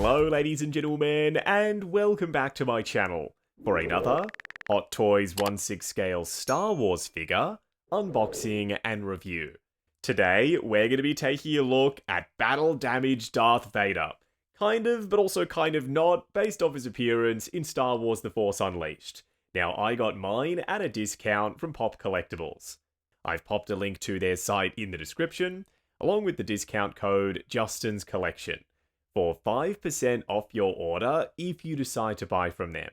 Hello ladies and gentlemen, and welcome back to my channel for another Hot Toys 1/6 scale Star Wars figure unboxing and review. Today, we're going to be taking a look at Battle Damaged Darth Vader. Kind of, but also kind of not, based off his appearance in Star Wars The Force Unleashed. Now, I got mine at a discount from Pop Collectibles. I've popped a link to their site in the description, along with the discount code Justin's Collection, for 5% off your order if you decide to buy from them.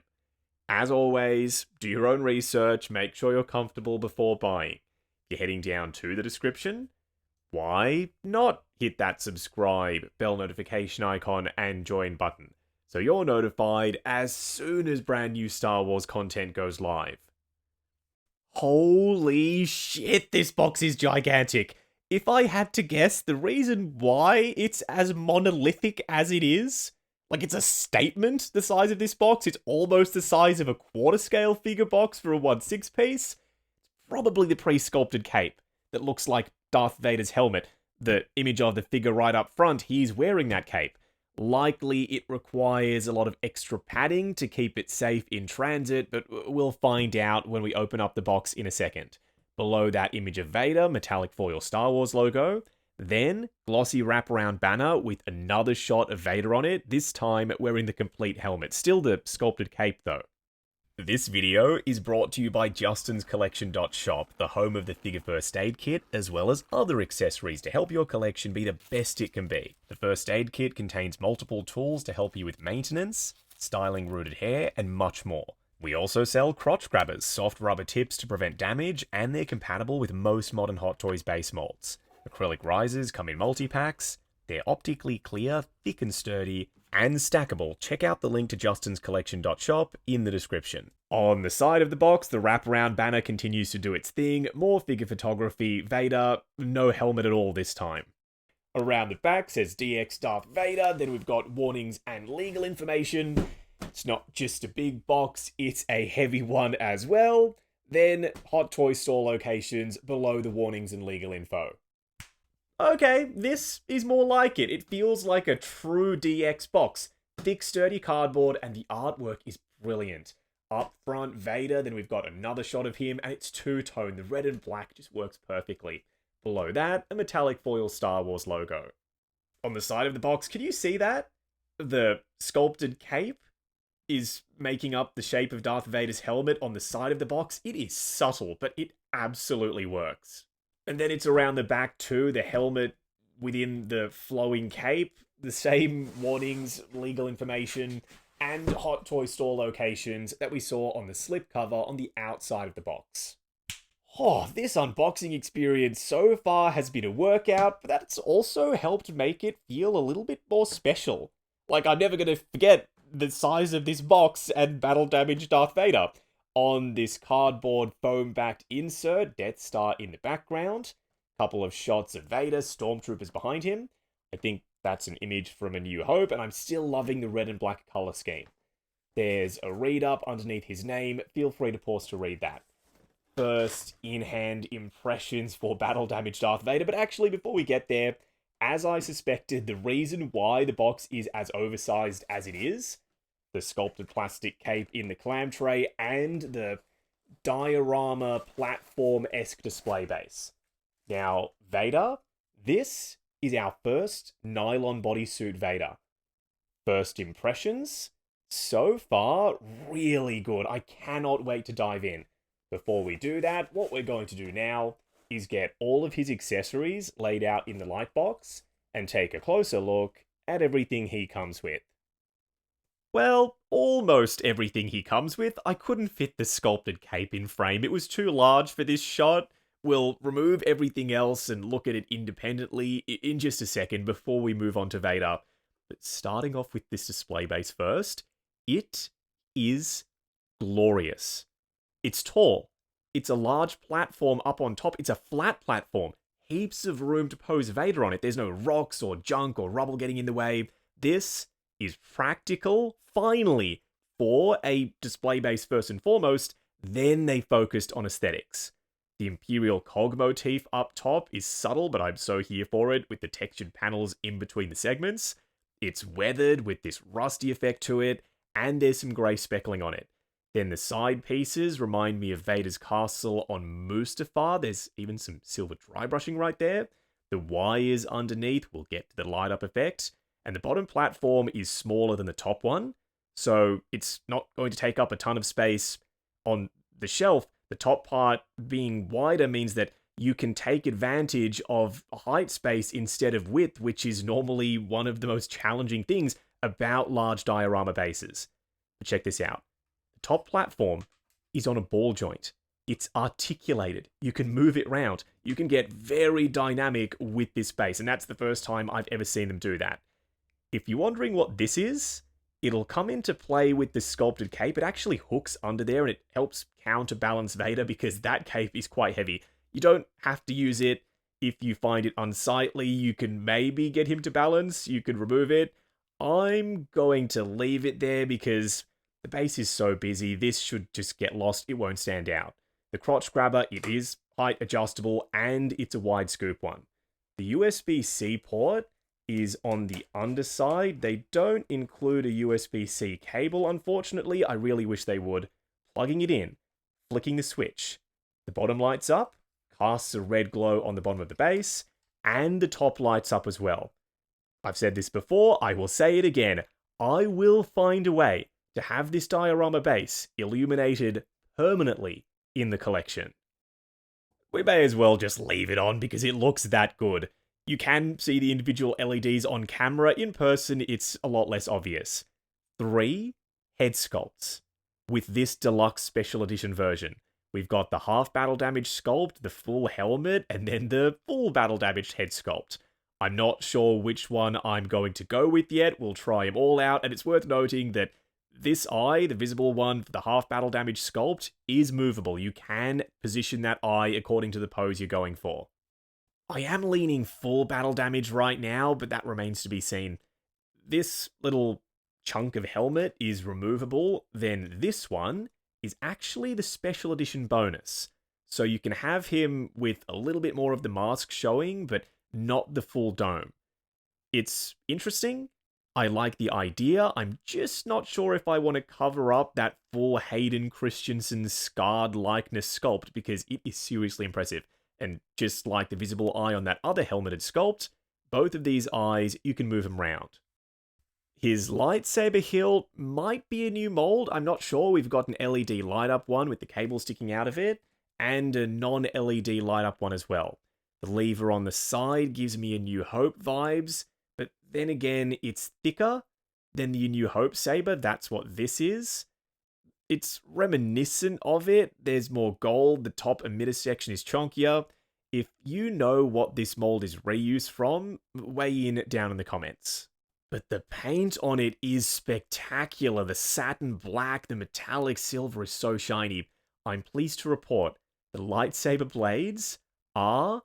As always, do your own research, make sure you're comfortable before buying. If you're heading down to the description, why not hit that subscribe, bell notification icon, and join button, so you're notified as soon as brand new Star Wars content goes live. Holy shit, this box is gigantic. If I had to guess, the reason why it's as monolithic as it is, like it's a statement, the size of this box, it's almost the size of a quarter scale figure box for a 1/6 piece, probably the pre-sculpted cape that looks like Darth Vader's helmet. The image of the figure right up front, he's wearing that cape. Likely it requires a lot of extra padding to keep it safe in transit, but we'll find out when we open up the box in a second. Below that image of Vader, metallic foil Star Wars logo. Then, glossy wraparound banner with another shot of Vader on it, this time wearing the complete helmet. Still the sculpted cape though. This video is brought to you by JustinsCollection.shop, the home of the figure first aid kit, as well as other accessories to help your collection be the best it can be. The first aid kit contains multiple tools to help you with maintenance, styling rooted hair, and much more. We also sell crotch grabbers, soft rubber tips to prevent damage, and they're compatible with most modern Hot Toys base molds. Acrylic risers come in multi-packs. They're optically clear, thick and sturdy, and stackable. Check out the link to JustinsCollection.shop in the description. On the side of the box, the wraparound banner continues to do its thing. More figure photography. Vader, no helmet at all this time. Around the back says DX Darth Vader. Then we've got warnings and legal information. It's not just a big box, it's a heavy one as well. Then Hot Toy store locations below the warnings and legal info. Okay, this is more like it. It feels like a true DX box. Thick, sturdy cardboard, and the artwork is brilliant. Up front, Vader, then we've got another shot of him, and it's two-tone. The red and black just works perfectly. Below that, a metallic foil Star Wars logo. On the side of the box, can you see that? The sculpted cape is making up the shape of Darth Vader's helmet on the side of the box. It is subtle, but it absolutely works. And then it's around the back too, the helmet within the flowing cape, the same warnings, legal information, and Hot Toy store locations that we saw on the slipcover on the outside of the box. Oh, this unboxing experience so far has been a workout, but that's also helped make it feel a little bit more special. Like, I'm never going to forget the size of this box and Battle Damaged Darth Vader. On this cardboard foam-backed insert, Death Star in the background. Couple of shots of Vader, stormtroopers behind him. I think that's an image from A New Hope, and I'm still loving the red and black color scheme. There's a read-up underneath his name. Feel free to pause to read that. First in-hand impressions for Battle Damaged Darth Vader, but actually before we get there, as I suspected, the reason why the box is as oversized as it is, the sculpted plastic cape in the clam tray, and the diorama platform-esque display base. Now, Vader, this is our first nylon bodysuit Vader. First impressions, so far, really good. I cannot wait to dive in. Before we do that, what we're going to do now is get all of his accessories laid out in the light box and take a closer look at everything he comes with. Well, almost everything he comes with. I couldn't fit the sculpted cape in frame. It was too large for this shot. We'll remove everything else and look at it independently in just a second before we move on to Vader. But starting off with this display base first, it is glorious. It's tall. It's a large platform up on top. It's a flat platform. Heaps of room to pose Vader on it. There's no rocks or junk or rubble getting in the way. This is practical, finally, for a display base first and foremost. Then they focused on aesthetics. The Imperial cog motif up top is subtle, but I'm so here for it, with the textured panels in between the segments. It's weathered with this rusty effect to it, and there's some grey speckling on it. Then the side pieces remind me of Vader's castle on Mustafar. There's even some silver dry brushing right there. The wires underneath will get to the light up effect, and the bottom platform is smaller than the top one, so it's not going to take up a ton of space on the shelf. The top part being wider means that you can take advantage of height space instead of width, which is normally one of the most challenging things about large diorama bases. But check this out. The top platform is on a ball joint. It's articulated. You can move it around. You can get very dynamic with this base, and that's the first time I've ever seen them do that. If you're wondering what this is, it'll come into play with the sculpted cape. It actually hooks under there, and it helps counterbalance Vader because that cape is quite heavy. You don't have to use it. If you find it unsightly, you can maybe get him to balance. You could remove it. I'm going to leave it there because the base is so busy. This should just get lost. It won't stand out. The crotch grabber, it is height adjustable, and it's a wide scoop one. The USB-C port is on the underside. They don't include a USB-C cable, unfortunately. I really wish they would. Plugging it in, flicking the switch. The bottom lights up, casts a red glow on the bottom of the base, and the top lights up as well. I've said this before, I will say it again. I will find a way to have this diorama base illuminated permanently in the collection. We may as well just leave it on because it looks that good. You can see the individual LEDs on camera. In person, it's a lot less obvious. 3 head sculpts with this deluxe special edition version. We've got the half battle damage sculpt, the full helmet, and then the full battle damaged head sculpt. I'm not sure which one I'm going to go with yet. We'll try them all out, and it's worth noting that this eye, the visible one for the half battle damage sculpt, is movable. You can position that eye according to the pose you're going for. I am leaning full battle damage right now, but that remains to be seen. This little chunk of helmet is removable, then this one is actually the special edition bonus. So you can have him with a little bit more of the mask showing, but not the full dome. It's interesting. I like the idea. I'm just not sure if I want to cover up that full Hayden Christensen scarred likeness sculpt because it is seriously impressive. And just like the visible eye on that other helmeted sculpt, both of these eyes, you can move them around. His lightsaber hilt might be a new mold. I'm not sure. We've got an LED light up one with the cable sticking out of it, and a non-LED light up one as well. The lever on the side gives me a New Hope vibes, but then again, it's thicker than the New Hope saber. That's what this is. It's reminiscent of it. There's more gold. The top emitter section is chunkier. If you know what this mold is reused from, weigh in down in the comments. But the paint on it is spectacular. The satin black, the metallic silver is so shiny. I'm pleased to report the lightsaber blades are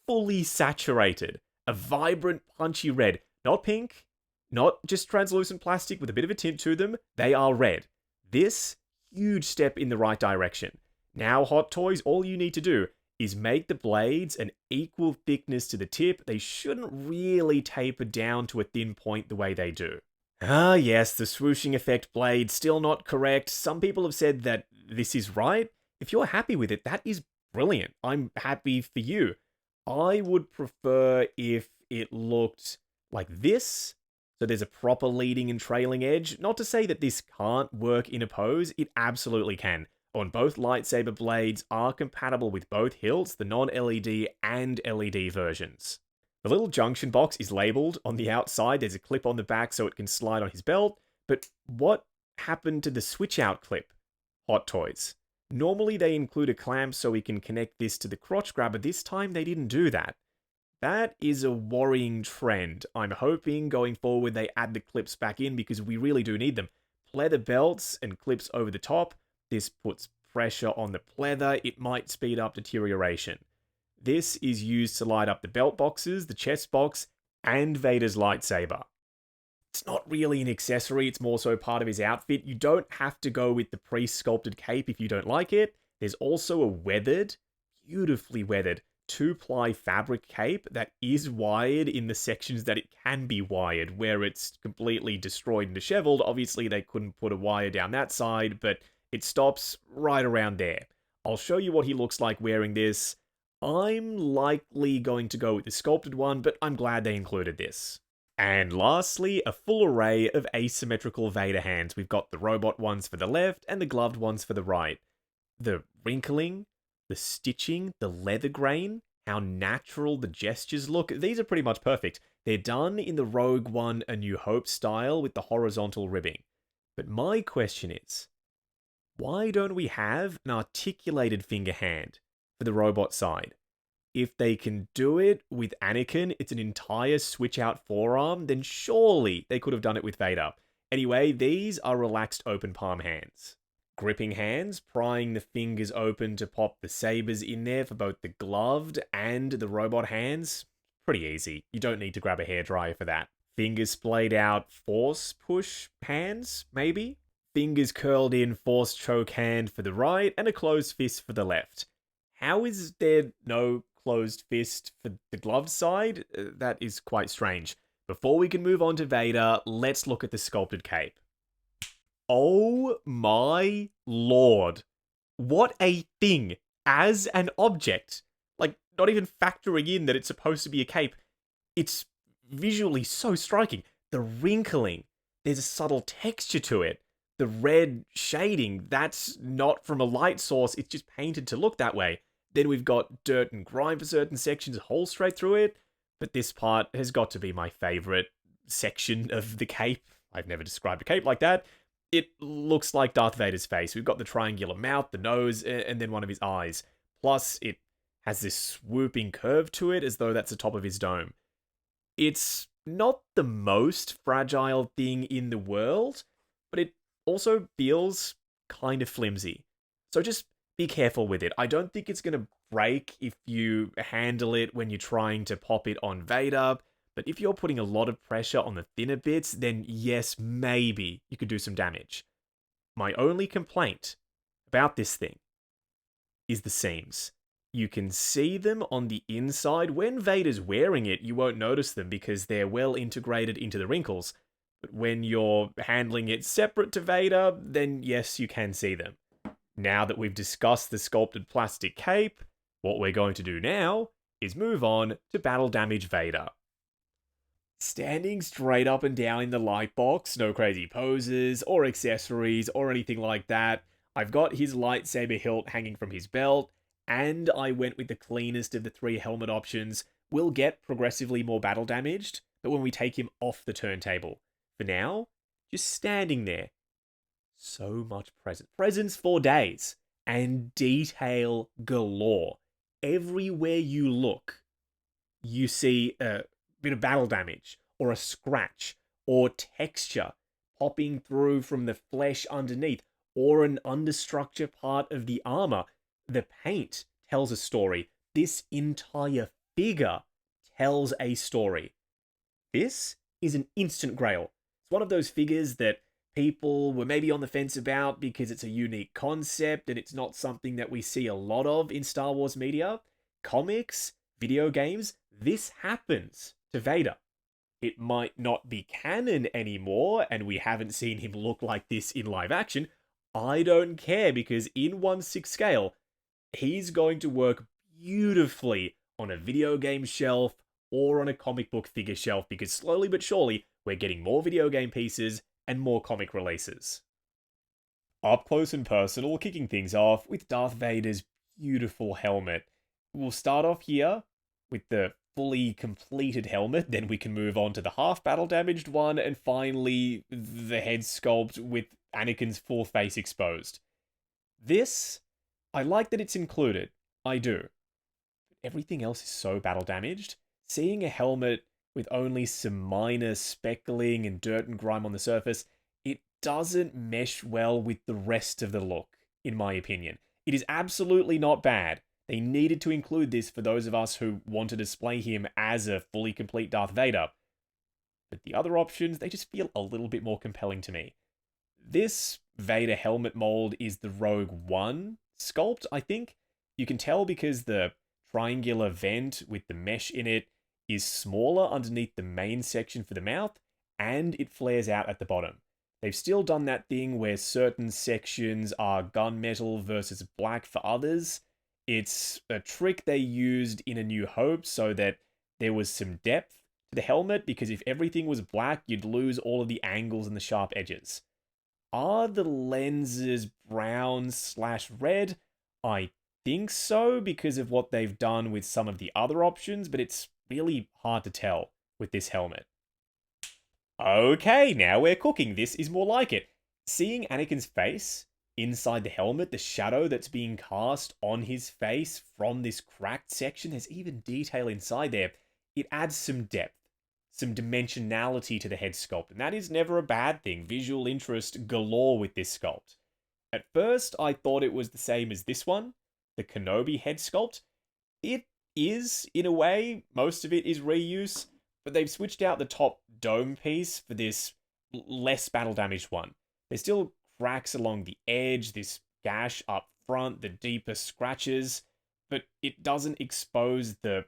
fully saturated. A vibrant, punchy red. Not pink, not just translucent plastic with a bit of a tint to them. They are red. This, huge step in the right direction. Now, Hot Toys, all you need to do is make the blades an equal thickness to the tip. They shouldn't really taper down to a thin point the way they do. Ah, yes, the swooshing effect blade, still not correct. Some people have said that this is right. If you're happy with it, that is brilliant. I'm happy for you. I would prefer if it looked like this. So there's a proper leading and trailing edge. Not to say that this can't work in a pose, it absolutely can. On both lightsaber blades are compatible with both hilts, the non-LED and LED versions. The little junction box is labeled on the outside. There's a clip on the back so it can slide on his belt. But what happened to the switch out clip? Hot Toys. Normally they include a clamp so we can connect this to the crotch grabber. This time they didn't do that. That is a worrying trend. I'm hoping going forward they add the clips back in because we really do need them. Pleather belts and clips over the top. This puts pressure on the pleather. It might speed up deterioration. This is used to light up the belt boxes, the chest box, and Vader's lightsaber. It's not really an accessory, it's more so part of his outfit. You don't have to go with the pre-sculpted cape if you don't like it. There's also a weathered, beautifully weathered 2-ply fabric cape that is wired in the sections that it can be wired, where it's completely destroyed and disheveled. Obviously, they couldn't put a wire down that side, but it stops right around there. I'll show you what he looks like wearing this. I'm likely going to go with the sculpted one, but I'm glad they included this. And lastly, a full array of asymmetrical Vader hands. We've got the robot ones for the left and the gloved ones for the right. The wrinkling, the stitching, the leather grain, how natural the gestures look, these are pretty much perfect. They're done in the Rogue One A New Hope style with the horizontal ribbing. But my question is, why don't we have an articulated finger hand for the robot side? If they can do it with Anakin, it's an entire switch out forearm, then surely they could have done it with Vader. Anyway, these are relaxed open palm hands. Gripping hands, prying the fingers open to pop the sabers in there for both the gloved and the robot hands. Pretty easy. You don't need to grab a hairdryer for that. Fingers splayed out, force push hands, maybe? Fingers curled in, force choke hand for the right, and a closed fist for the left. How is there no closed fist for the gloved side? That is quite strange. Before we can move on to Vader, let's look at the sculpted cape. Oh my lord. What a thing as an object. Like, not even factoring in that it's supposed to be a cape. It's visually so striking. The wrinkling, there's a subtle texture to it. The red shading, that's not from a light source, it's just painted to look that way. Then we've got dirt and grime for certain sections, holes straight through it. But this part has got to be my favorite section of the cape. I've never described a cape like that. It looks like Darth Vader's face. We've got the triangular mouth, the nose, and then one of his eyes. Plus, it has this swooping curve to it as though that's the top of his dome. It's not the most fragile thing in the world, but it also feels kind of flimsy. So just be careful with it. I don't think it's going to break if you handle it when you're trying to pop it on Vader. But if you're putting a lot of pressure on the thinner bits, then yes, maybe you could do some damage. My only complaint about this thing is the seams. You can see them on the inside. When Vader's wearing it, you won't notice them because they're well integrated into the wrinkles. But when you're handling it separate to Vader, then yes, you can see them. Now that we've discussed the sculpted plastic cape, what we're going to do now is move on to battle damage Vader. Standing straight up and down in the light box, no crazy poses or accessories or anything like that. I've got his lightsaber hilt hanging from his belt, and I went with the cleanest of the 3 helmet options. We'll get progressively more battle damaged, but when we take him off the turntable. For now, just standing there. So much presence for days, and detail galore. Everywhere you look, you see a bit of battle damage, or a scratch, or texture popping through from the flesh underneath, or an understructure part of the armor. The paint tells a story. This entire figure tells a story. This is an instant grail. It's one of those figures that people were maybe on the fence about because it's a unique concept and it's not something that we see a lot of in Star Wars media. Comics, video games, this happens to Vader. It might not be canon anymore, and we haven't seen him look like this in live action. I don't care, because in 1/6 scale, he's going to work beautifully on a video game shelf or on a comic book figure shelf, because slowly but surely, we're getting more video game pieces and more comic releases. Up close and personal, kicking things off with Darth Vader's beautiful helmet. We'll start off here with the fully completed helmet, then we can move on to the half battle damaged one, and finally the head sculpt with Anakin's full face exposed. This, I like that it's included. I do. Everything else is so battle damaged. Seeing a helmet with only some minor speckling and dirt and grime on the surface, it doesn't mesh well with the rest of the look, in my opinion. It is absolutely not bad. They needed to include this for those of us who want to display him as a fully complete Darth Vader. But the other options, they just feel a little bit more compelling to me. This Vader helmet mold is the Rogue One sculpt, I think. You can tell because the triangular vent with the mesh in it is smaller underneath the main section for the mouth, and it flares out at the bottom. They've still done that thing where certain sections are gunmetal versus black for others. It's a trick they used in A New Hope so that there was some depth to the helmet, because if everything was black, you'd lose all of the angles and the sharp edges. Are the lenses brown/red? I think so, because of what they've done with some of the other options, but it's really hard to tell with this helmet. Okay, now we're cooking. This is more like it. Seeing Anakin's face inside the helmet, the shadow that's being cast on his face from this cracked section, there's even detail inside there. It adds some depth, some dimensionality to the head sculpt, and that is never a bad thing. Visual interest galore with this sculpt. At first, I thought it was the same as this one, the Kenobi head sculpt. It is, in a way. Most of it is reuse, but they've switched out the top dome piece for this less battle damaged one. There's still cracks along the edge, this gash up front, the deeper scratches, but it doesn't expose the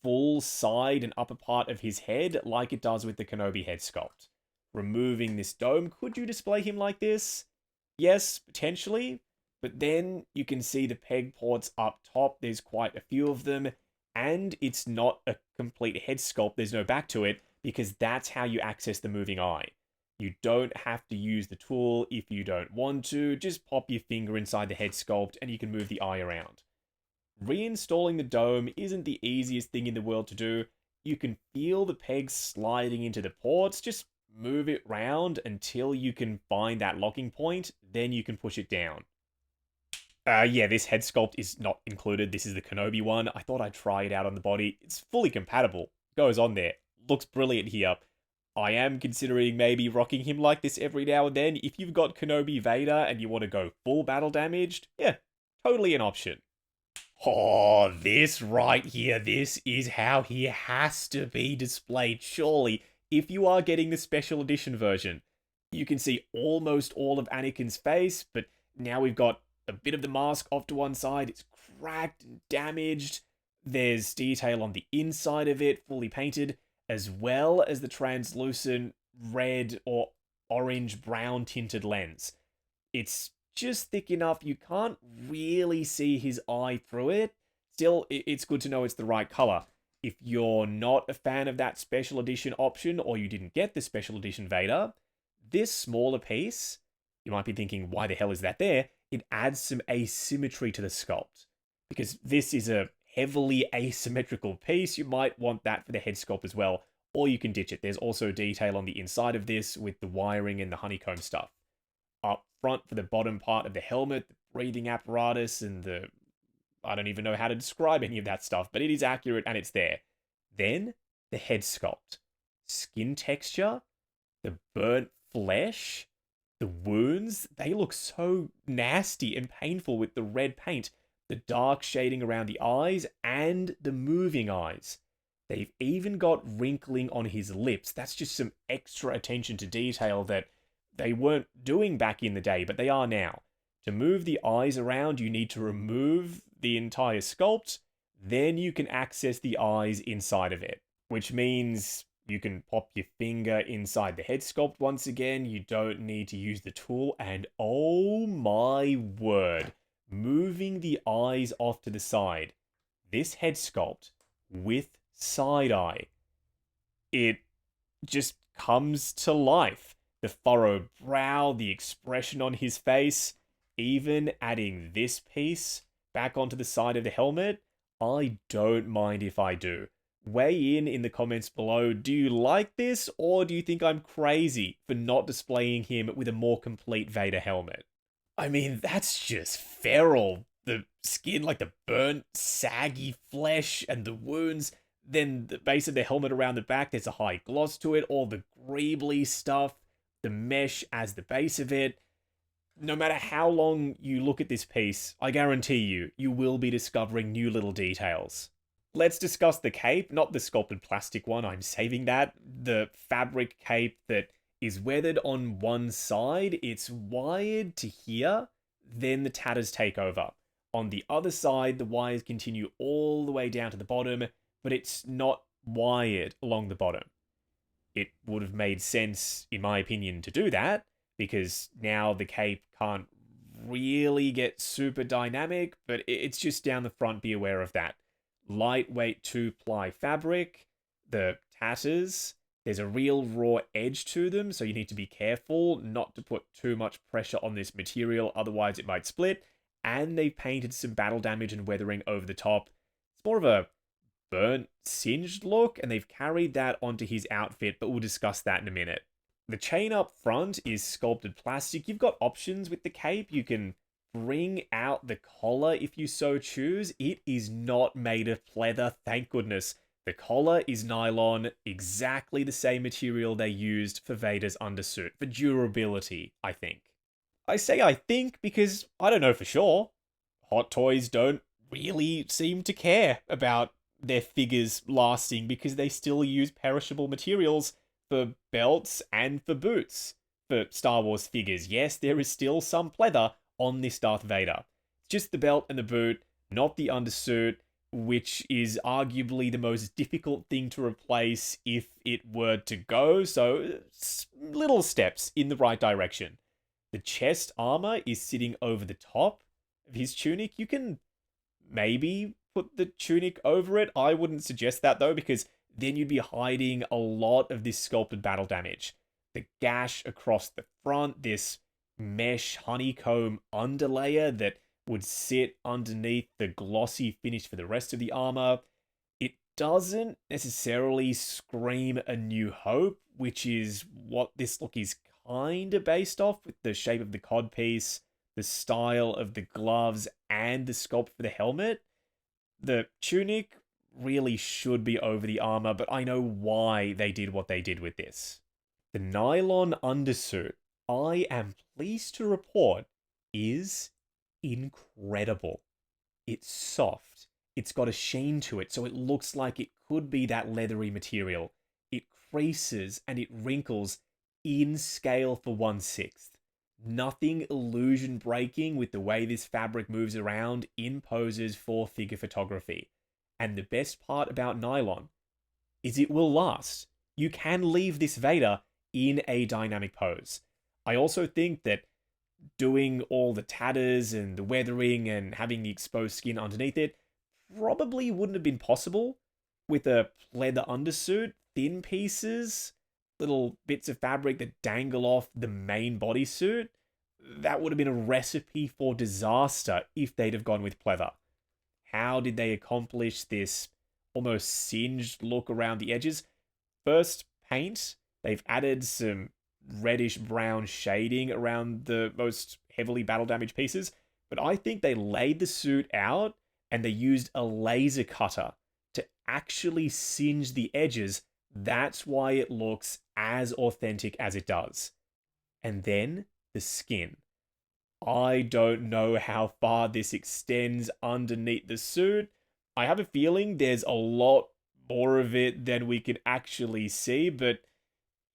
full side and upper part of his head like it does with the Kenobi head sculpt. Removing this dome, could you display him like this? Yes, potentially, but then you can see the peg ports up top. There's quite a few of them, and it's not a complete head sculpt. There's no back to it, because that's how you access the moving eye. You don't have to use the tool if you don't want to. Just pop your finger inside the head sculpt and you can move the eye around. Reinstalling the dome isn't the easiest thing in the world to do. You can feel the pegs sliding into the ports. Just move it round until you can find that locking point. Then you can push it down. Yeah, this head sculpt is not included. This is the Kenobi one. I thought I'd try it out on the body. It's fully compatible. Goes on there. Looks brilliant here. I am considering maybe rocking him like this every now and then. If you've got Kenobi Vader and you want to go full battle damaged, yeah, totally an option. Oh, this right here, this is how he has to be displayed, surely, if you are getting the special edition version. You can see almost all of Anakin's face, but now we've got a bit of the mask off to one side. It's cracked and damaged. There's detail on the inside of it, fully painted, as well as the translucent red or orange brown tinted lens. It's just thick enough you can't really see his eye through it. Still, it's good to know it's the right color. If you're not a fan of that special edition option, or you didn't get the special edition Vader, this smaller piece, you might be thinking, why the hell is that there? It adds some asymmetry to the sculpt, because this is a heavily asymmetrical piece. You might want that for the head sculpt as well, or you can ditch it. There's also detail on the inside of this with the wiring and the honeycomb stuff. Up front for the bottom part of the helmet, the breathing apparatus and the... I don't even know how to describe any of that stuff, but it is accurate and it's there. Then, the head sculpt. Skin texture, the burnt flesh, the wounds, they look so nasty and painful with the red paint, the dark shading around the eyes, and the moving eyes. They've even got wrinkling on his lips. That's just some extra attention to detail that they weren't doing back in the day, but they are now. To move the eyes around, you need to remove the entire sculpt, then you can access the eyes inside of it, which means you can pop your finger inside the head sculpt once again. You don't need to use the tool, and oh my word, moving the eyes off to the side. This head sculpt with side eye, it just comes to life. The furrowed brow, the expression on his face, even adding this piece back onto the side of the helmet, I don't mind if I do. Weigh in the comments below. Do you like this, or do you think I'm crazy for not displaying him with a more complete Vader helmet? I mean, that's just feral. The skin, like the burnt, saggy flesh and the wounds. Then the base of the helmet around the back, there's a high gloss to it. All the greebly stuff. The mesh as the base of it. No matter how long you look at this piece, I guarantee you, you will be discovering new little details. Let's discuss the cape, not the sculpted plastic one, I'm saving that. The fabric cape that is weathered on one side, it's wired to here, then the tatters take over. On the other side, the wires continue all the way down to the bottom, but it's not wired along the bottom. It would have made sense, in my opinion, to do that, because now the cape can't really get super dynamic, but it's just down the front, be aware of that. Lightweight 2-ply fabric, the tatters, there's a real raw edge to them, so you need to be careful not to put too much pressure on this material, otherwise it might split. And they've painted some battle damage and weathering over the top. It's more of a burnt, singed look, and they've carried that onto his outfit, but we'll discuss that in a minute. The chain up front is sculpted plastic. You've got options with the cape. You can bring out the collar if you so choose. It is not made of pleather, thank goodness. The collar is nylon, exactly the same material they used for Vader's undersuit, for durability, I think. I say I think because I don't know for sure. Hot Toys don't really seem to care about their figures lasting because they still use perishable materials for belts and for boots for Star Wars figures. Yes, there is still some pleather on this Darth Vader. It's just the belt and the boot, not the undersuit, which is arguably the most difficult thing to replace if it were to go, so little steps in the right direction. The chest armor is sitting over the top of his tunic. You can maybe put the tunic over it. I wouldn't suggest that though, because then you'd be hiding a lot of this sculpted battle damage. The gash across the front, this mesh honeycomb underlayer that would sit underneath the glossy finish for the rest of the armor. It doesn't necessarily scream A New Hope, which is what this look is kind of based off, with the shape of the codpiece, the style of the gloves, and the sculpt for the helmet. The tunic really should be over the armor, but I know why they did what they did with this. The nylon undersuit, I am pleased to report, is incredible. It's soft. It's got a sheen to it, so it looks like it could be that leathery material. It creases and it wrinkles in scale for 1/6. Nothing illusion breaking with the way this fabric moves around in poses for figure photography. And the best part about nylon is it will last. You can leave this Vader in a dynamic pose. I also think that doing all the tatters and the weathering and having the exposed skin underneath it probably wouldn't have been possible with a leather undersuit, thin pieces, little bits of fabric that dangle off the main bodysuit. That would have been a recipe for disaster if they'd have gone with pleather. How did they accomplish this almost singed look around the edges? First, paint. They've added some reddish brown shading around the most heavily battle damaged pieces, but I think they laid the suit out and they used a laser cutter to actually singe the edges. That's why it looks as authentic as it does. And then the skin. I don't know how far this extends underneath the suit. I have a feeling there's a lot more of it than we can actually see, but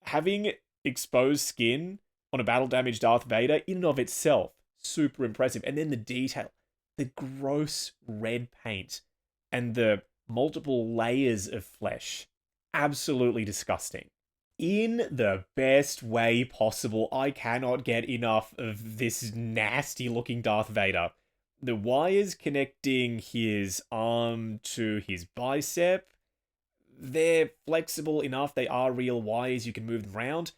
having exposed skin on a battle damaged Darth Vader in and of itself, super impressive. And then the detail, the gross red paint and the multiple layers of flesh, absolutely disgusting. In the best way possible. I cannot get enough of this nasty looking Darth Vader. The wires connecting his arm to his bicep, they're flexible enough. They are real wires. You can move them around.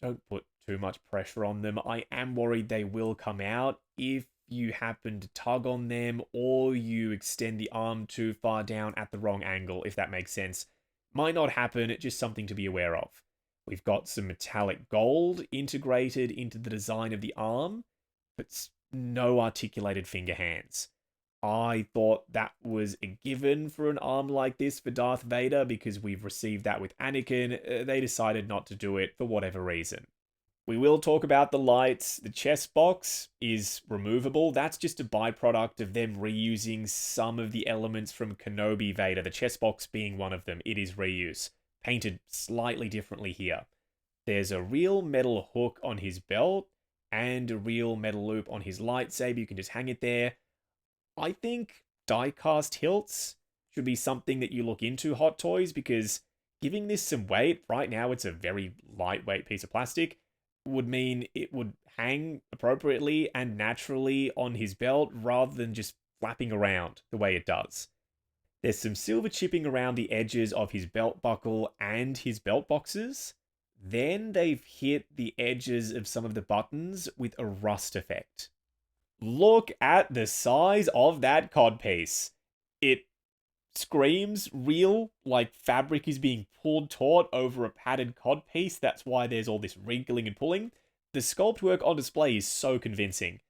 Don't put too much pressure on them. I am worried they will come out if you happen to tug on them or you extend the arm too far down at the wrong angle, if that makes sense. Might not happen, just something to be aware of. We've got some metallic gold integrated into the design of the arm, but no articulated finger hands. I thought that was a given for an arm like this for Darth Vader because we've received that with Anakin. They decided not to do it for whatever reason. We will talk about the lights. The chest box is removable. That's just a byproduct of them reusing some of the elements from Kenobi Vader, the chest box being one of them. It is reuse, painted slightly differently here. There's a real metal hook on his belt and a real metal loop on his lightsaber. You can just hang it there. I think die-cast hilts should be something that you look into, Hot Toys, because giving this some weight, right now it's a very lightweight piece of plastic, would mean it would hang appropriately and naturally on his belt rather than just flapping around the way it does. There's some silver chipping around the edges of his belt buckle and his belt boxes. Then they've hit the edges of some of the buttons with a rust effect. Look at the size of that codpiece. It screams real, like fabric is being pulled taut over a padded codpiece. That's why there's all this wrinkling and pulling. The sculpt work on display is so convincing.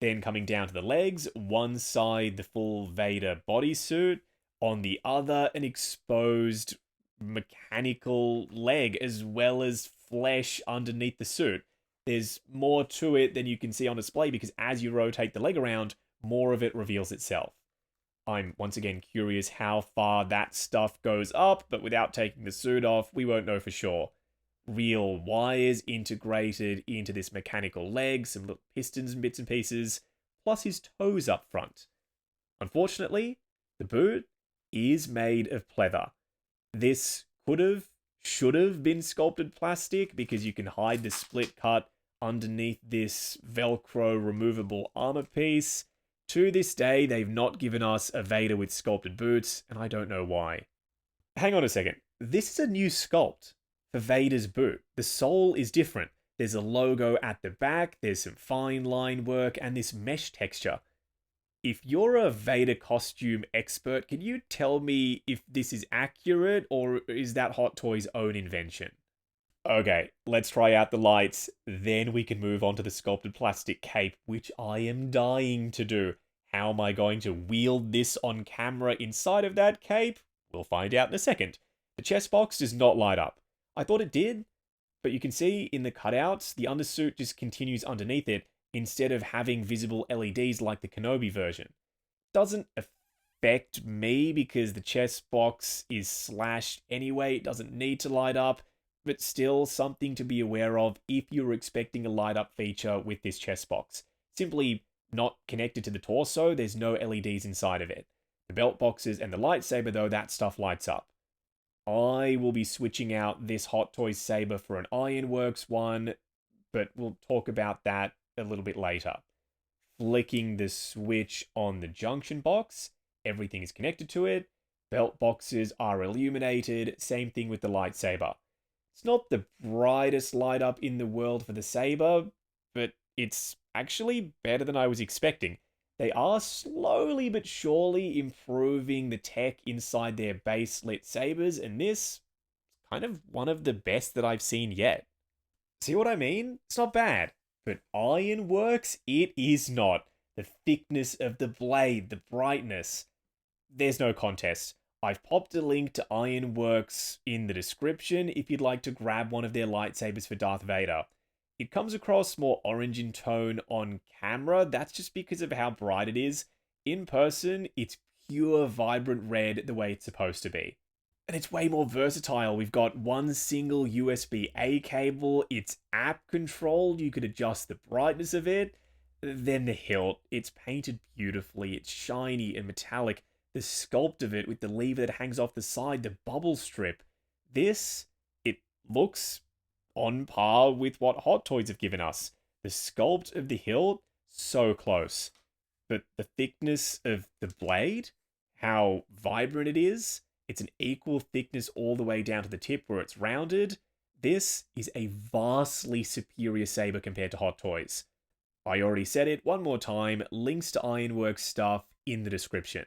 Then coming down to the legs, one side the full Vader bodysuit, on the other an exposed mechanical leg as well as flesh underneath the suit. There's more to it than you can see on display because as you rotate the leg around, more of it reveals itself. I'm once again curious how far that stuff goes up, but without taking the suit off, we won't know for sure. Real wires integrated into this mechanical leg, some little pistons and bits and pieces, plus his toes up front. Unfortunately, the boot is made of pleather. This should have been sculpted plastic because you can hide the split cut underneath this Velcro removable armor piece. To this day, they've not given us a Vader with sculpted boots, and I don't know why. Hang on a second. This is a new sculpt for Vader's boot. The sole is different. There's a logo at the back, there's some fine line work, and this mesh texture. If you're a Vader costume expert, can you tell me if this is accurate, or is that Hot Toys' own invention? Okay, let's try out the lights, then we can move on to the sculpted plastic cape, which I am dying to do. How am I going to wield this on camera inside of that cape? We'll find out in a second. The chest box does not light up. I thought it did, but you can see in the cutouts, the undersuit just continues underneath it instead of having visible LEDs like the Kenobi version. Doesn't affect me because the chest box is slashed anyway, it doesn't need to light up, but still something to be aware of if you're expecting a light up feature with this chest box. Simply not connected to the torso, there's no LEDs inside of it. The belt boxes and the lightsaber though, that stuff lights up. I will be switching out this Hot Toys saber for an Ironworks one, but we'll talk about that a little bit later. Flicking the switch on the junction box, everything is connected to it. Belt boxes are illuminated, same thing with the lightsaber. It's not the brightest light up in the world for the saber, but it's actually better than I was expecting. They are slowly but surely improving the tech inside their base lit sabers, and this is kind of one of the best that I've seen yet. See what I mean? It's not bad, but Ironworks, it is not. The thickness of the blade, the brightness, there's no contest. I've popped a link to Ironworks in the description if you'd like to grab one of their lightsabers for Darth Vader. It comes across more orange in tone on camera, that's just because of how bright it is. In person, it's pure vibrant red the way it's supposed to be. And it's way more versatile. We've got one single USB-A cable, it's app controlled, you could adjust the brightness of it. Then the hilt, it's painted beautifully, it's shiny and metallic. The sculpt of it with the lever that hangs off the side, the bubble strip. This, it looks on par with what Hot Toys have given us. The sculpt of the hilt, so close. But the thickness of the blade, how vibrant it is, it's an equal thickness all the way down to the tip where it's rounded. This is a vastly superior saber compared to Hot Toys. I already said it, one more time, links to Ironworks stuff in the description.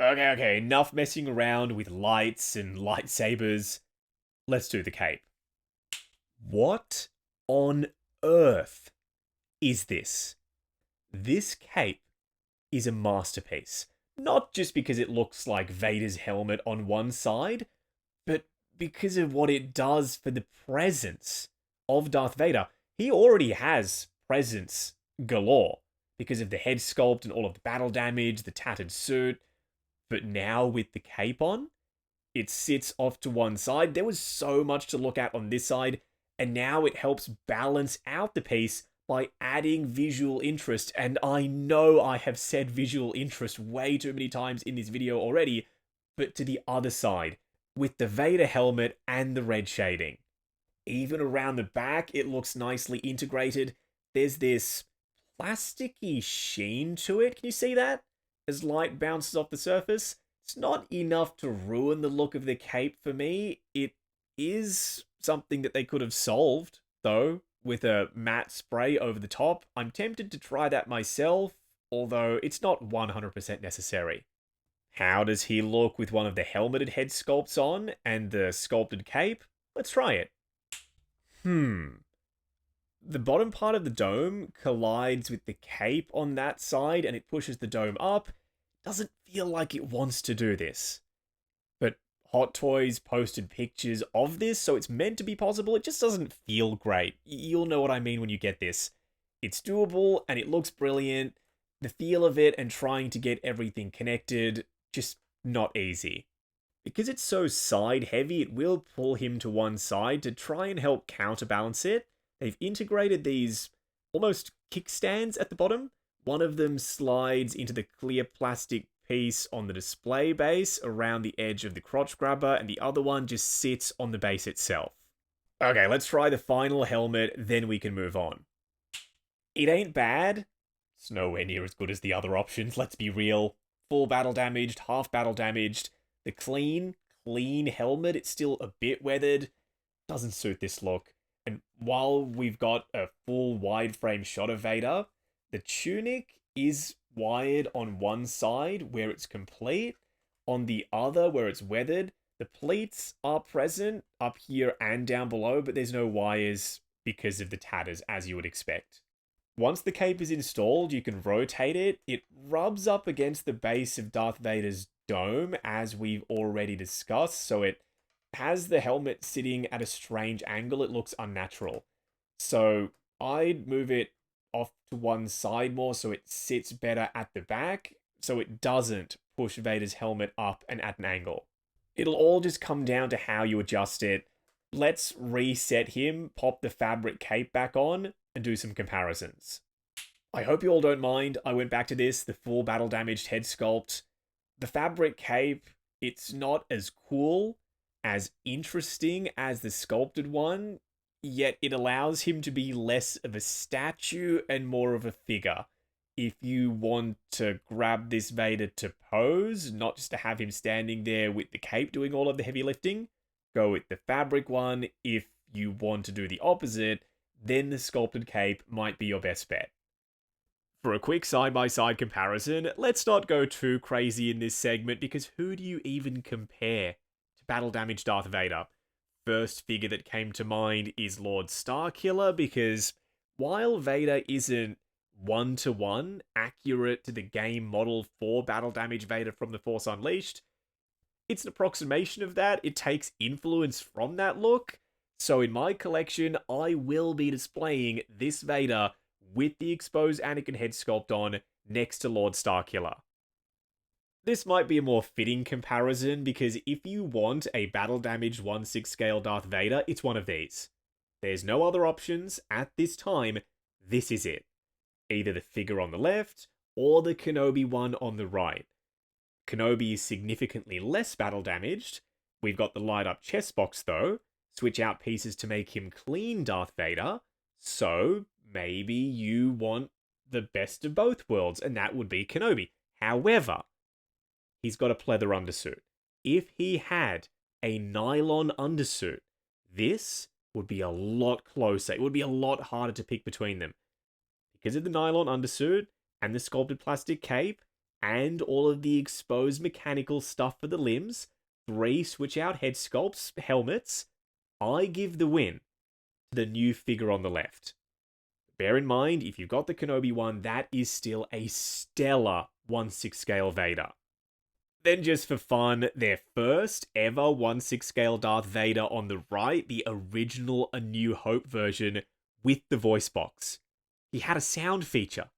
Okay, enough messing around with lights and lightsabers. Let's do the cape. What on earth is this? This cape is a masterpiece. Not just because it looks like Vader's helmet on one side, but because of what it does for the presence of Darth Vader. He already has presence galore because of the head sculpt and all of the battle damage, the tattered suit. But now with the cape on, it sits off to one side. There was so much to look at on this side, and now it helps balance out the piece by adding visual interest. And I know I have said visual interest way too many times in this video already, but to the other side, with the Vader helmet and the red shading. Even around the back, it looks nicely integrated. There's this plasticky sheen to it. Can you see that? As light bounces off the surface. It's not enough to ruin the look of the cape for me. It is something that they could have solved, though, with a matte spray over the top. I'm tempted to try that myself, although it's not 100% necessary. How does he look with one of the helmeted head sculpts on and the sculpted cape? Let's try it. The bottom part of the dome collides with the cape on that side and it pushes the dome up. Doesn't feel like it wants to do this. But Hot Toys posted pictures of this, so it's meant to be possible. It just doesn't feel great. You'll know what I mean when you get this. It's doable and it looks brilliant. The feel of it and trying to get everything connected, just not easy. Because it's so side heavy, it will pull him to one side to try and help counterbalance it. They've integrated these almost kickstands at the bottom. One of them slides into the clear plastic piece on the display base around the edge of the crotch grabber, and the other one just sits on the base itself. Okay, let's try the final helmet, then we can move on. It ain't bad. It's nowhere near as good as the other options, let's be real. Full battle damaged, half battle damaged. The clean helmet, it's still a bit weathered. Doesn't suit this look. And while we've got a full wide frame shot of Vader, the tunic is wired on one side where it's complete. On the other, where it's weathered, the pleats are present up here and down below, but there's no wires because of the tatters, as you would expect. Once the cape is installed, you can rotate it. It rubs up against the base of Darth Vader's dome, as we've already discussed, so it has the helmet sitting at a strange angle. It looks unnatural. So I'd move it off to one side more so it sits better at the back, so it doesn't push Vader's helmet up and at an angle. It'll all just come down to how you adjust it. Let's reset him, pop the fabric cape back on, and do some comparisons. I hope you all don't mind. I went back to this, the full battle damaged head sculpt. The fabric cape, it's not as cool, as interesting as the sculpted one, yet it allows him to be less of a statue and more of a figure. If you want to grab this Vader to pose, not just to have him standing there with the cape doing all of the heavy lifting, go with the fabric one. If you want to do the opposite, then the sculpted cape might be your best bet. For a quick side-by-side comparison, let's not go too crazy in this segment, because who do you even compare to battle damaged Darth Vader? First figure that came to mind is Lord Starkiller, because while Vader isn't one-to-one accurate to the game model for battle damaged Vader from The Force Unleashed, it's an approximation of that. It takes influence from that look. So in my collection, I will be displaying this Vader with the exposed Anakin head sculpt on next to Lord Starkiller. This might be a more fitting comparison, because if you want a battle-damaged 1/6 scale Darth Vader, it's one of these. There's no other options at this time. This is it. Either the figure on the left, or the Kenobi one on the right. Kenobi is significantly less battle-damaged. We've got the light-up chest box, though. Switch out pieces to make him clean Darth Vader. So maybe you want the best of both worlds, and that would be Kenobi. However, he's got a pleather undersuit. If he had a nylon undersuit, this would be a lot closer. It would be a lot harder to pick between them. Because of the nylon undersuit and the sculpted plastic cape and all of the exposed mechanical stuff for the limbs, 3 switch out head sculpts, helmets, I give the win to the new figure on the left. Bear in mind, if you've got the Kenobi one, that is still a stellar 1/6 scale Vader. Then just for fun, their first ever 1/6 scale Darth Vader on the right, the original A New Hope version with the voice box. He had a sound feature.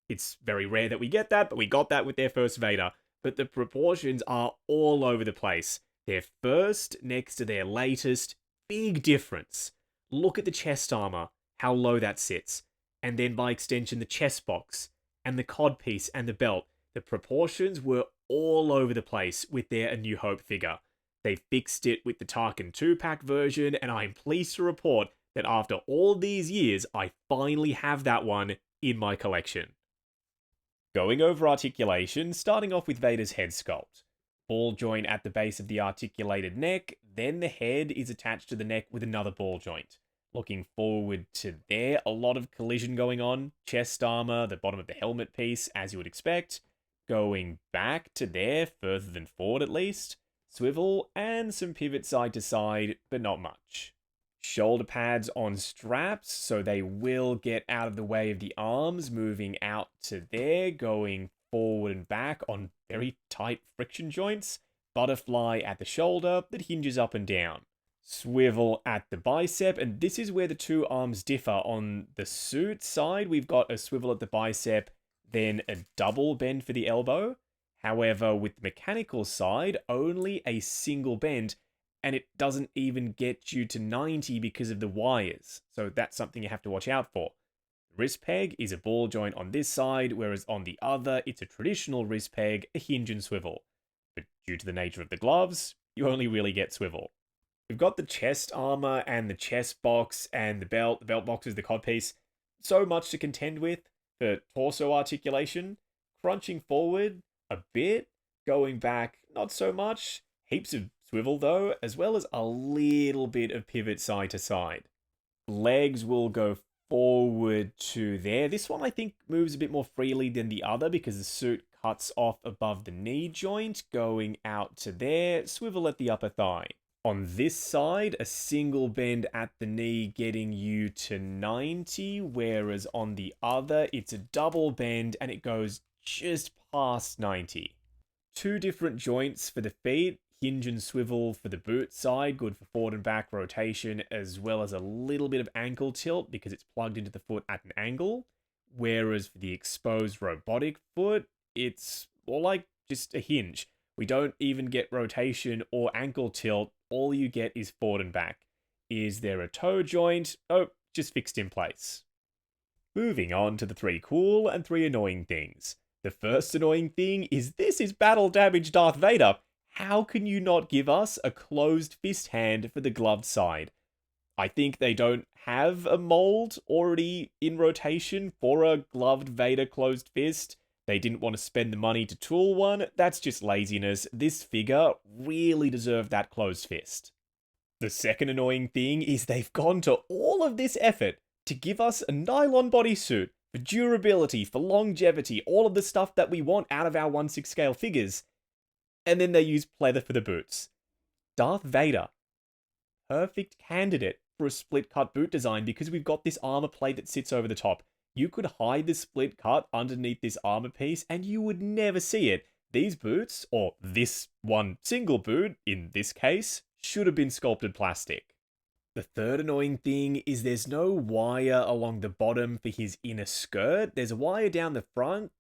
It's very rare that we get that, but we got that with their first Vader. But the proportions are all over the place. Their first next to their latest, big difference. Look at the chest armor, how low that sits. and then by extension the chest box, and the codpiece and the belt. The proportions were all over the place with their A New Hope figure. They fixed it with the Tarkin 2-pack version, and I'm pleased to report that after all these years, I finally have that one in my collection. Going over articulation, starting off with Vader's head sculpt. Ball joint at the base of the articulated neck, then the head is attached to the neck with another ball joint. Looking forward to there, a lot of collision going on. Chest armor, the bottom of the helmet piece, as you would expect. Going back to there, further than forward at least. Swivel, and some pivot side to side, but not much. Shoulder pads on straps, so they will get out of the way of the arms, moving out to there, going forward and back on very tight friction joints. Butterfly at the shoulder that hinges up and down. Swivel at the bicep, and this is where the two arms differ. On the suit side, we've got a swivel at the bicep, then a double bend for the elbow. However, with the mechanical side, only a single bend, and it doesn't even get you to 90 because of the wires, so that's something you have to watch out for. The wrist peg is a ball joint on this side, whereas on the other, it's a traditional wrist peg, a hinge and swivel. But due to the nature of the gloves, you only really get swivel. We've got the chest armor and the chest box and the belt box is the codpiece. So much to contend with. The torso articulation, crunching forward a bit, going back not so much. Heaps of swivel though, as well as a little bit of pivot side to side. Legs will go forward to there. This one I think moves a bit more freely than the other because the suit cuts off above the knee joint, going out to there, swivel at the upper thigh. On this side, a single bend at the knee getting you to 90, whereas on the other, it's a double bend and it goes just past 90. Two different joints for the feet, hinge and swivel for the boot side, good for forward and back rotation, as well as a little bit of ankle tilt because it's plugged into the foot at an angle, whereas for the exposed robotic foot, it's more like just a hinge. We don't even get rotation or ankle tilt, all you get is forward and back. Is there a toe joint? Oh, just fixed in place. Moving on to the 3 cool and 3 annoying things. The first annoying thing is this is battle damaged Darth Vader. How can you not give us a closed fist hand for the gloved side? I think they don't have a mold already in rotation for a gloved Vader closed fist. They didn't want to spend the money to tool one. That's just laziness. This figure really deserved that closed fist. The second annoying thing is they've gone to all of this effort to give us a nylon bodysuit for durability, for longevity, all of the stuff that we want out of our 1/6 scale figures. And then they use pleather for the boots. Darth Vader. Perfect candidate for a split cut boot design because we've got this armor plate that sits over the top. You could hide the split cut underneath this armor piece and you would never see it. These boots, or this one single boot in this case, should have been sculpted plastic. The third annoying thing is there's no wire along the bottom for his inner skirt. There's a wire down the front.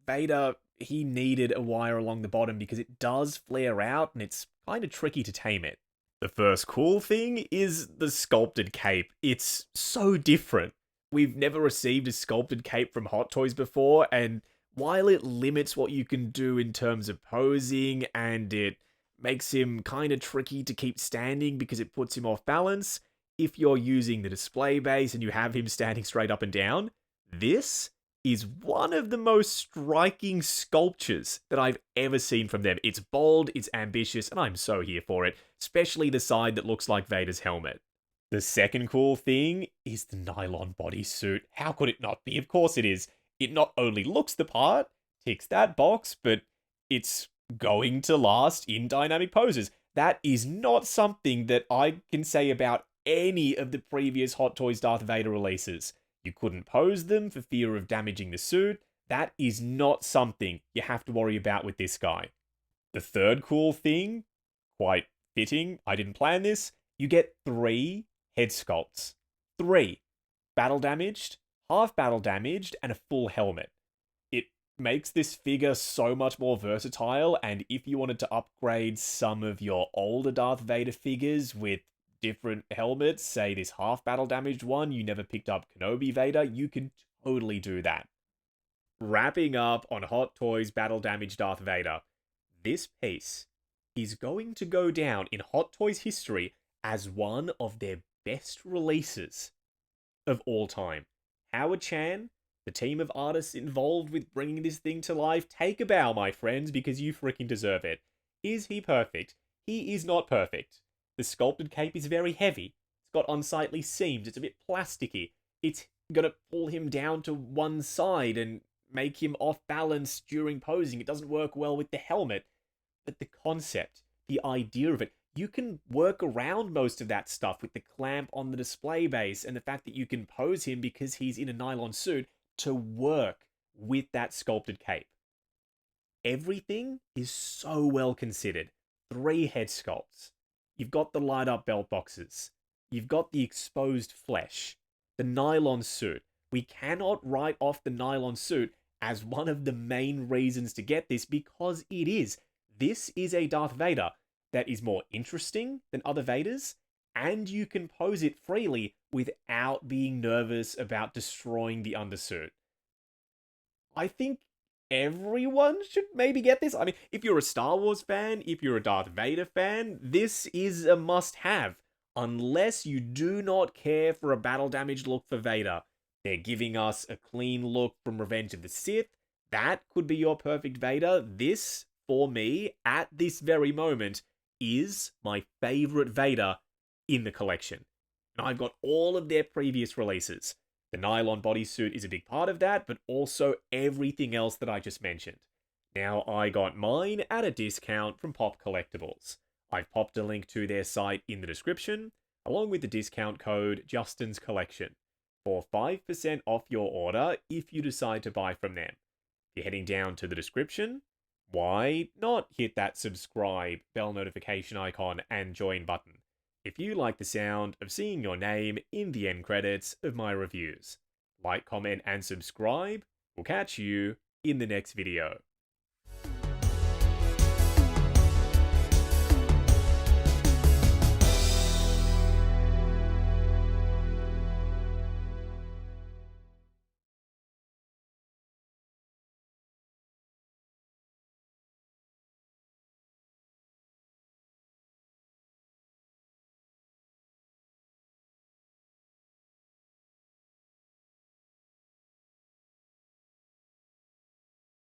Vader, he needed a wire along the bottom because it does flare out and it's kind of tricky to tame it. The first cool thing is the sculpted cape. It's so different. We've never received a sculpted cape from Hot Toys before, and while it limits what you can do in terms of posing, and it makes him kind of tricky to keep standing because it puts him off balance, if you're using the display base and you have him standing straight up and down, this is one of the most striking sculptures that I've ever seen from them. It's bold, it's ambitious, and I'm so here for it, especially the side that looks like Vader's helmet. The second cool thing is the nylon bodysuit. How could it not be? Of course it is. It not only looks the part, ticks that box, but it's going to last in dynamic poses. That is not something that I can say about any of the previous Hot Toys Darth Vader releases. You couldn't pose them for fear of damaging the suit. That is not something you have to worry about with this guy. The third cool thing, quite fitting, I didn't plan this, you get 3 head sculpts. 3. Battle damaged, half battle damaged, and a full helmet. It makes this figure so much more versatile, and if you wanted to upgrade some of your older Darth Vader figures with different helmets, say this half battle damaged one, you never picked up Kenobi Vader, you can totally do that. Wrapping up on Hot Toys Battle Damaged Darth Vader, this piece is going to go down in Hot Toys history as one of their best releases of all time. Howard Chan, the team of artists involved with bringing this thing to life, take a bow, my friends, because you freaking deserve it. Is he perfect? He is not perfect. The sculpted cape is very heavy. It's got unsightly seams. It's a bit plasticky. It's gonna pull him down to one side and make him off balance during posing. It doesn't work well with the helmet. But the concept, the idea of it, you can work around most of that stuff with the clamp on the display base and the fact that you can pose him because he's in a nylon suit to work with that sculpted cape. Everything is so well considered. 3 head sculpts. You've got the light up belt boxes. You've got the exposed flesh. The nylon suit. We cannot write off the nylon suit as one of the main reasons to get this because it is. This is a Darth Vader that is more interesting than other Vaders, and you can pose it freely without being nervous about destroying the undersuit. I think everyone should maybe get this. I mean, if you're a Star Wars fan, if you're a Darth Vader fan, this is a must-have. Unless you do not care for a battle-damaged look for Vader. They're giving us a clean look from Revenge of the Sith. That could be your perfect Vader. This, for me, at this very moment, is my favorite Vader in the collection. And I've got all of their previous releases. The nylon bodysuit is a big part of that, but also everything else that I just mentioned. Now, I got mine at a discount from Pop Collectibles. I've popped a link to their site in the description, along with the discount code Justin's Collection, for 5% off your order if you decide to buy from them. If you're heading down to the description, why not hit that subscribe, bell notification icon, and join button if you like the sound of seeing your name in the end credits of my reviews. Like, comment, and subscribe. We'll catch you in the next video.